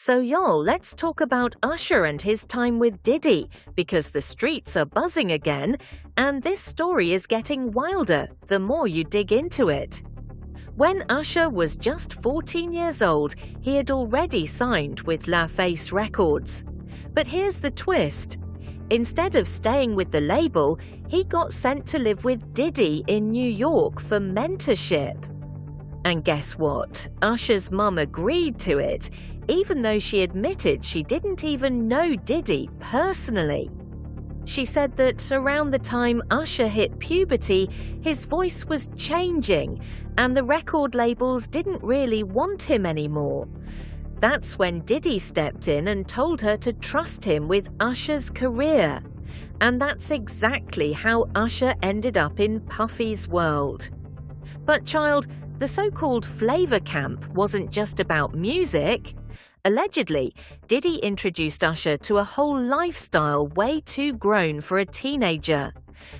So y'all, let's talk about Usher and his time with Diddy, because the streets are buzzing again, and this story is getting wilder the more you dig into it. When Usher was just 14 years old, he had already signed with La Face Records. But here's the twist. Instead of staying with the label, he got sent to live with Diddy in New York for mentorship. And guess what? Usher's mum agreed to it, even though she admitted she didn't even know Diddy personally. She said that around the time Usher hit puberty, his voice was changing, and the record labels didn't really want him anymore. That's when Diddy stepped in and told her to trust him with Usher's career. And that's exactly how Usher ended up in Puffy's world. But child, the so-called flavor camp wasn't just about music. Allegedly, Diddy introduced Usher to a whole lifestyle way too grown for a teenager.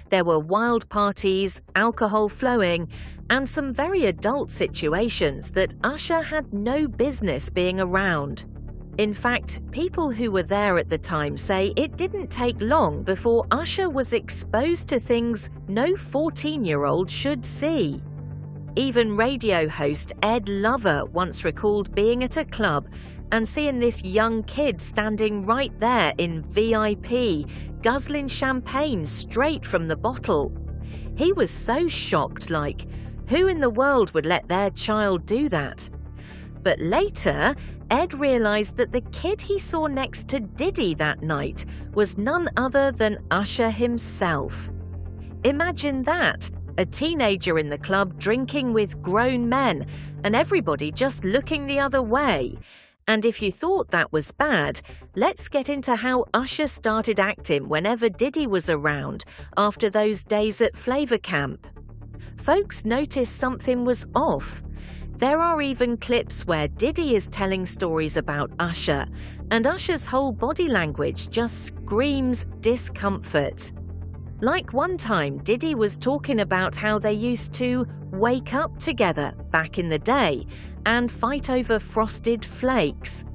There were wild parties, alcohol flowing, and some very adult situations that Usher had no business being around. In fact, people who were there at the time say it didn't take long before Usher was exposed to things no 14-year-old should see. Even radio host Ed Lover once recalled being at a club and seeing this young kid standing right there in VIP, guzzling champagne straight from the bottle. He was so shocked, like, who in the world would let their child do that? But later, Ed realized that the kid he saw next to Diddy that night was none other than Usher himself. Imagine that, a teenager in the club drinking with grown men, and everybody just looking the other way. And if you thought that was bad, let's get into how Usher started acting whenever Diddy was around after those days at Flavor Camp. Folks noticed something was off. There are even clips where Diddy is telling stories about Usher, and Usher's whole body language just screams discomfort. Like one time, Diddy was talking about how they used to wake up together back in the day and fight over frosted flakes.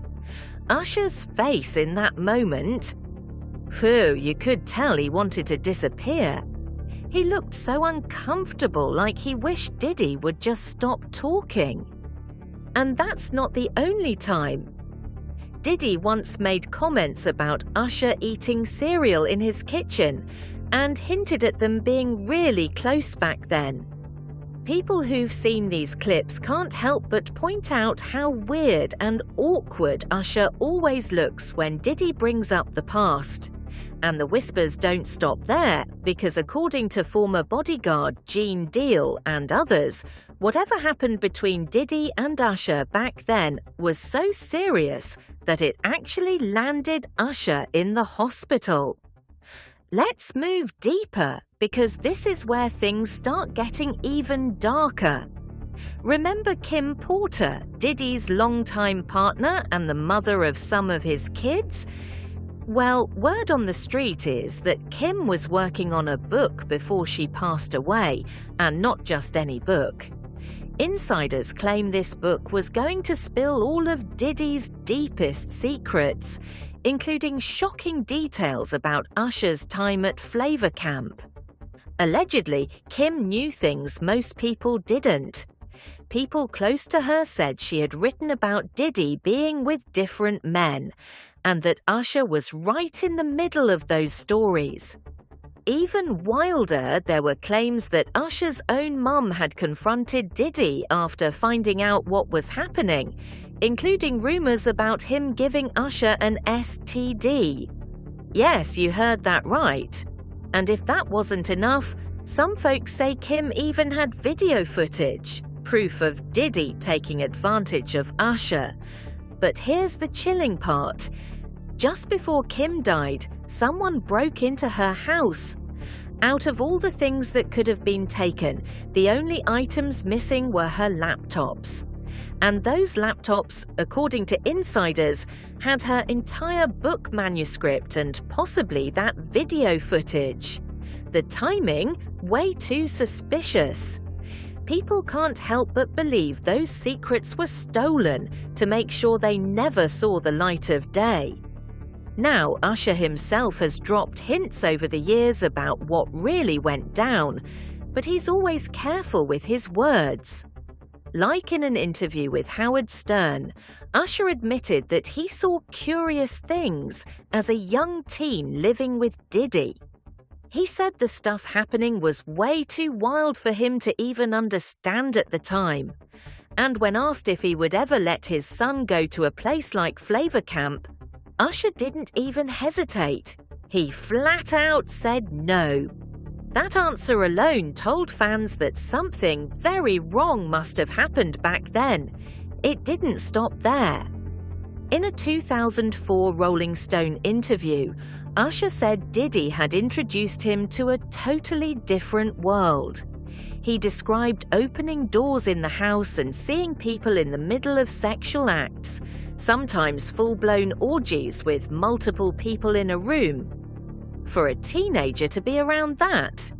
Usher's face in that moment, phew, you could tell he wanted to disappear. He looked so uncomfortable, like he wished Diddy would just stop talking. And that's not the only time. Diddy once made comments about Usher eating cereal in his kitchen and hinted at them being really close back then. People who've seen these clips can't help but point out how weird and awkward Usher always looks when Diddy brings up the past. And the whispers don't stop there, because according to former bodyguard Gene Deal and others, whatever happened between Diddy and Usher back then was so serious that it actually landed Usher in the hospital. Let's move deeper, because this is where things start getting even darker. Remember Kim Porter, Diddy's longtime partner and the mother of some of his kids? Well, word on the street is that Kim was working on a book before she passed away, and not just any book. Insiders claim this book was going to spill all of Diddy's deepest secrets, including shocking details about Usher's time at Flavor Camp. Allegedly, Kim knew things most people didn't. People close to her said she had written about Diddy being with different men, and that Usher was right in the middle of those stories. Even wilder, there were claims that Usher's own mum had confronted Diddy after finding out what was happening, including rumors about him giving Usher an STD. Yes, you heard that right. And if that wasn't enough, some folks say Kim even had video footage, proof of Diddy taking advantage of Usher. But here's the chilling part. Just before Kim died, someone broke into her house. Out of all the things that could have been taken, the only items missing were her laptops. And those laptops, according to insiders, had her entire book manuscript and possibly that video footage. The timing, way too suspicious. people can't help but believe those secrets were stolen to make sure they never saw the light of day. Now, Usher himself has dropped hints over the years about what really went down, but he's always careful with his words. Like in an interview with Howard Stern, Usher admitted that he saw curious things as a young teen living with Diddy. He said the stuff happening was way too wild for him to even understand at the time. And when asked if he would ever let his son go to a place like Flavor Camp, Usher didn't even hesitate. He flat out said no. That answer alone told fans that something very wrong must have happened back then. It didn't stop there. In a 2004 Rolling Stone interview, Usher said Diddy had introduced him to a totally different world. He described opening doors in the house and seeing people in the middle of sexual acts, sometimes full-blown orgies with multiple people in a room. For a teenager to be around that.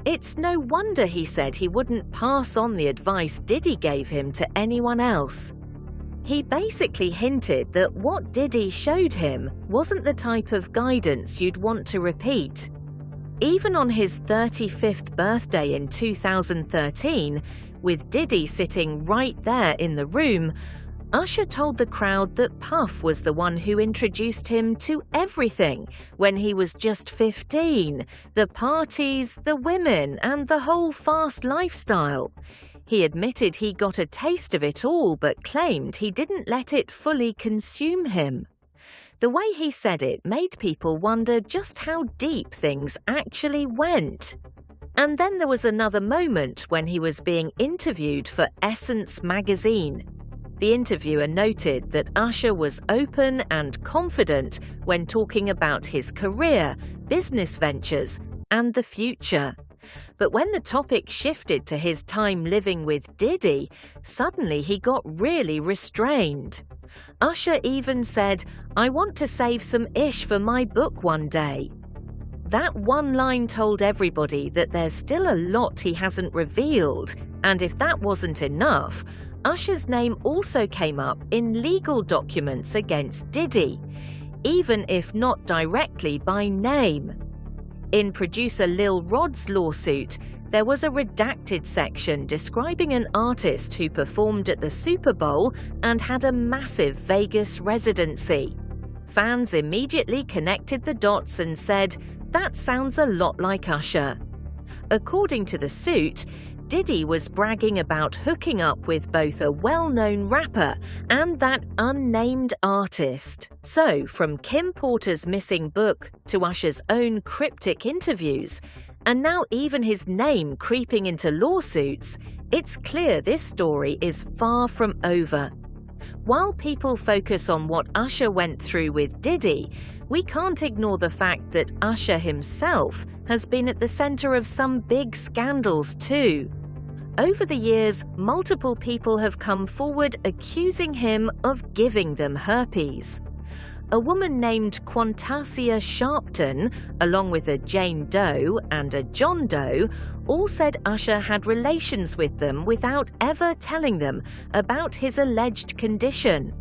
It's no wonder he said he wouldn't pass on the advice Diddy gave him to anyone else. He basically hinted that what Diddy showed him wasn't the type of guidance you'd want to repeat. Even on his 35th birthday in 2013, with Diddy sitting right there in the room, Usher told the crowd that Puff was the one who introduced him to everything when he was just 15, the parties, the women, and the whole fast lifestyle. He admitted he got a taste of it all but claimed he didn't let it fully consume him. The way he said it made people wonder just how deep things actually went. And then there was another moment when he was being interviewed for Essence magazine. The interviewer noted that Usher was open and confident when talking about his career, business ventures, and the future. But when the topic shifted to his time living with Diddy, suddenly he got really restrained. Usher even said, "I want to save some ish for my book one day." That one line told everybody that there's still a lot he hasn't revealed, and if that wasn't enough, Usher's name also came up in legal documents against Diddy, even if not directly by name. In producer Lil Rod's lawsuit, there was a redacted section describing an artist who performed at the Super Bowl and had a massive Vegas residency. Fans immediately connected the dots and said, "That sounds a lot like Usher." According to the suit, Diddy was bragging about hooking up with both a well-known rapper and that unnamed artist. So, from Kim Porter's missing book to Usher's own cryptic interviews, and now even his name creeping into lawsuits, it's clear this story is far from over. While people focus on what Usher went through with Diddy, we can't ignore the fact that Usher himself has been at the center of some big scandals too. Over the years, multiple people have come forward accusing him of giving them herpes. A woman named Quantasia Sharpton, along with a Jane Doe and a John Doe, all said Usher had relations with them without ever telling them about his alleged condition.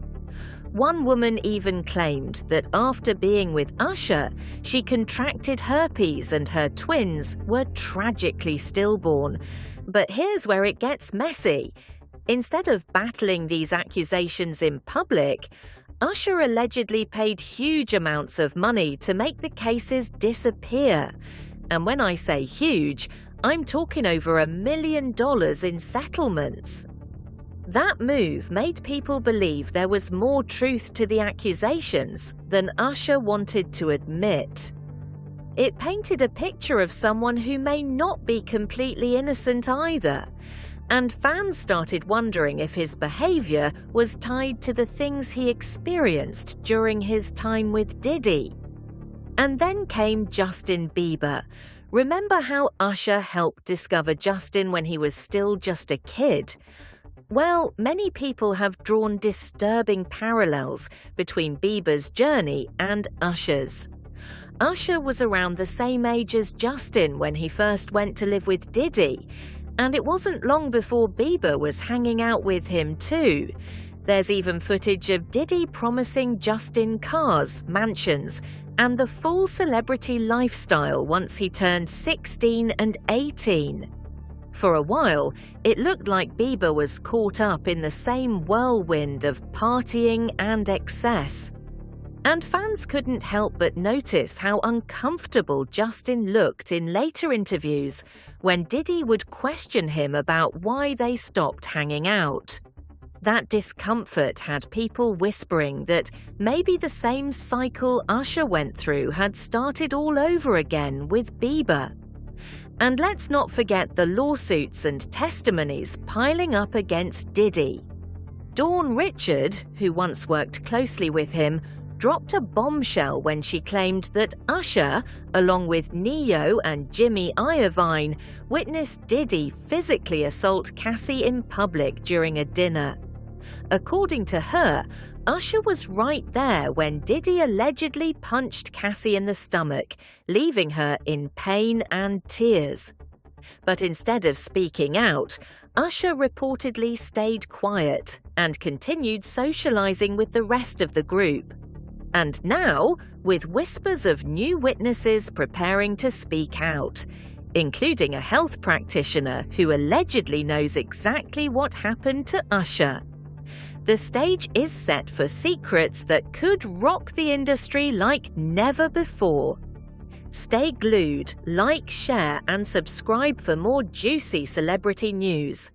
One woman even claimed that after being with Usher, she contracted herpes and her twins were tragically stillborn. But here's where it gets messy. Instead of battling these accusations in public, Usher allegedly paid huge amounts of money to make the cases disappear. And when I say huge, I'm talking over $1 million in settlements. That move made people believe there was more truth to the accusations than Usher wanted to admit. It painted a picture of someone who may not be completely innocent either, and fans started wondering if his behavior was tied to the things he experienced during his time with Diddy. And then came Justin Bieber. Remember how Usher helped discover Justin when he was still just a kid? Well, many people have drawn disturbing parallels between Bieber's journey and Usher's. Usher was around the same age as Justin when he first went to live with Diddy, And it wasn't long before Bieber was hanging out with him too. There's even footage of Diddy promising Justin cars, mansions, and the full celebrity lifestyle once he turned 16 and 18. For a while, it looked like Bieber was caught up in the same whirlwind of partying and excess. And fans couldn't help but notice how uncomfortable Justin looked in later interviews when Diddy would question him about why they stopped hanging out. That discomfort had people whispering that maybe the same cycle Usher went through had started all over again with Bieber. And let's not forget the lawsuits and testimonies piling up against Diddy. Dawn Richard, who once worked closely with him, dropped a bombshell when she claimed that Usher, along with Ne-Yo and Jimmy Iovine, witnessed Diddy physically assault Cassie in public during a dinner. According to her, Usher was right there when Diddy allegedly punched Cassie in the stomach, leaving her in pain and tears. But instead of speaking out, Usher reportedly stayed quiet and continued socializing with the rest of the group. And now, with whispers of new witnesses preparing to speak out, including a health practitioner who allegedly knows exactly what happened to Usher. The stage is set for secrets that could rock the industry like never before. Stay glued, like, share, and subscribe for more juicy celebrity news.